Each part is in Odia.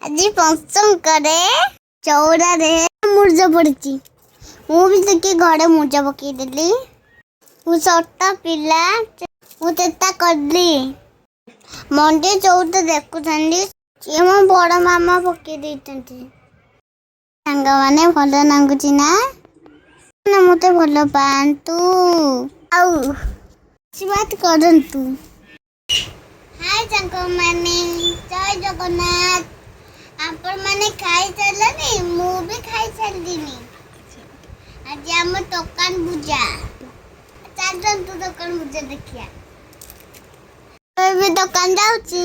ଆଜି ପଞ୍ଚମ କରେ ଚଉରାରେ ମୁର୍ଜ ପଡିଛି। ମୁଁ ବି ଟିକେ ଘରେ ମୁର୍ଜ ପକେଇଦେଲି। ମୁଁ ଛୋଟ ପିଲା, ମୁଁ ଚେଷ୍ଟା କଲି। ମଣ୍ଡି ଚଉରା ଦେଖୁଛନ୍ତି, ସିଏ ମୋ ବଡ଼ ମାମା ପକେଇ ଦେଇଛନ୍ତି। ସାଙ୍ଗମାନେ ଭଲ ଲାଗୁଛି ନା? ମୋତେ ଭଲ ପାଆନ୍ତୁ ଆଉ ଆଶୀର୍ବାଦ କରନ୍ତୁ। ହାय ସାଙ୍ଗମାନେ, ଜୟ ଜଗନ୍ନାଥ। ଆପଣମାନେ ଖାଇସାରିଲେଣି? ମୁଁ ବି ଖାଇସାରିଲିଣି। ଆଜି ଆମ ଦୋକାନ ପୂଜା। ଚାଲନ୍ତୁ ଦୋକାନ ପୂଜା ଦେଖିବା। ଏବେ ଦୋକାନ ଯାଉଛି।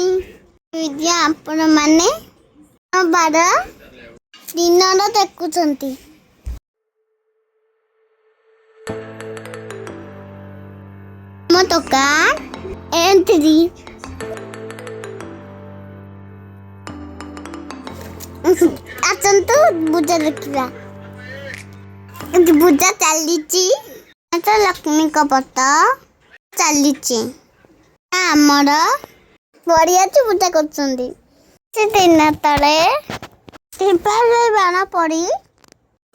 ଆପଣମାନେ ବାର ଦିନର ଦେଖୁଛନ୍ତି। ଆମ ଦୋକାନ ଏଣ୍ଟ୍ରି। ଆସନ୍ତୁ ପୂଜା ଦେଖିବା। ପୂଜା ଚାଲିଛି। ଲକ୍ଷ୍ମୀଙ୍କ ବ୍ରତ ଚାଲିଛି। ଆମର ବଢିଆଛି ପୂଜା କରୁଛନ୍ତି। ସେ ଦିନ ତଳେ ବାଣ ପଡ଼ି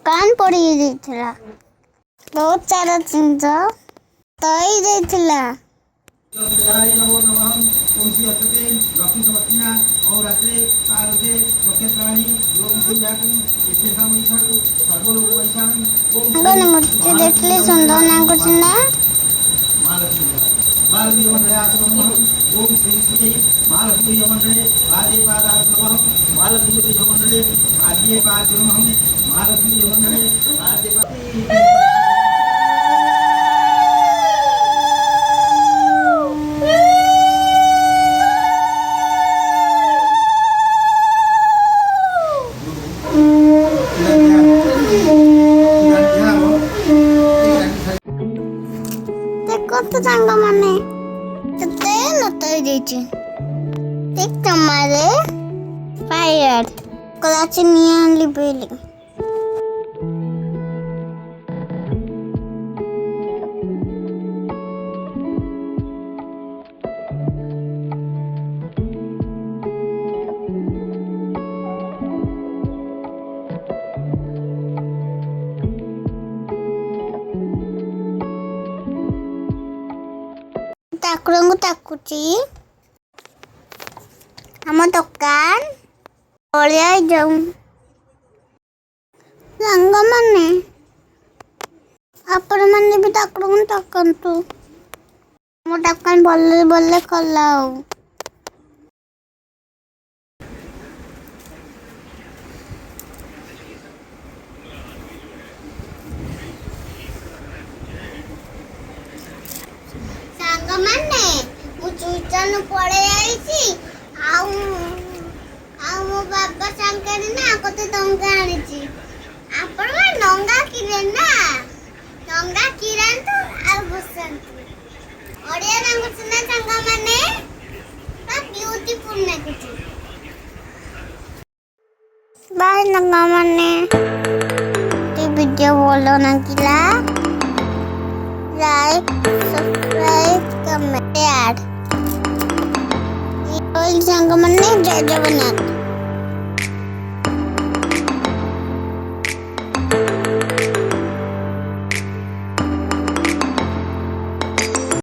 କାନ ପଡ଼ି ଯାଇଥିଲା। ବହୁତ ସାରା ଜିନିଷ ତଇ ଯାଇଥିଲା। ମୂର୍ତ୍ତି ଦେଖିଲେ ସୁନ୍ଦର ଲାଗୁଛି ନା? ଦେଖନ୍ତୁ ସାଙ୍ଗମାନେ, କେତେ ନତ ହେଇଯାଇଛି। ଠିକ ସମୟରେ ଫାୟାର କରାଚି ନିଆଁ ଲିଭେଇଲି। ଠାକୁରଙ୍କୁ ତାକୁଛି। ଆମ ଦୋକାନ ପଳେଇ ଯାଉ। ସାଙ୍ଗମାନେ, ଆପଣମାନେ ବି ଠାକୁରଙ୍କୁ ତାକନ୍ତୁ। ମୋ ଦୋକାନ ଭଲରେ ଭଲରେ ଖୋଲା ହଉ। ସାଙ୍ଗମାନେ, ମୁଁ ଚୁଇଚାନ ପଳେଇ ଆଇଛି। ଆଉ ମୋ ବାବା ସାଙ୍ଗରେ ନା ଗୋଟେ ଡଙ୍ଗା ଆଣିଛି। ଆପଣମାନେ ଡଙ୍ଗା କିଣେ ନା? ଡଙ୍ଗା କିଣନ୍ତୁ ଆଉ ବସନ୍ତୁ। ବଢିଆ ଲାଗୁଛି ନା ସାଙ୍ଗମାନେ? ବିୟୁଟିଫୁଲ ଲାଗୁଛି। ବାଏ ସାଙ୍ଗମାନେ, ଭିଡ଼ିଓ ଭଲ ଲାଗିଲା ଲାଇକ୍, ସବସ୍କ୍ରାଇବ୍, କମେଣ୍ଟ, ସାଙ୍ଗମାନେ ଜୟ ଜଗନ୍ନାଥ।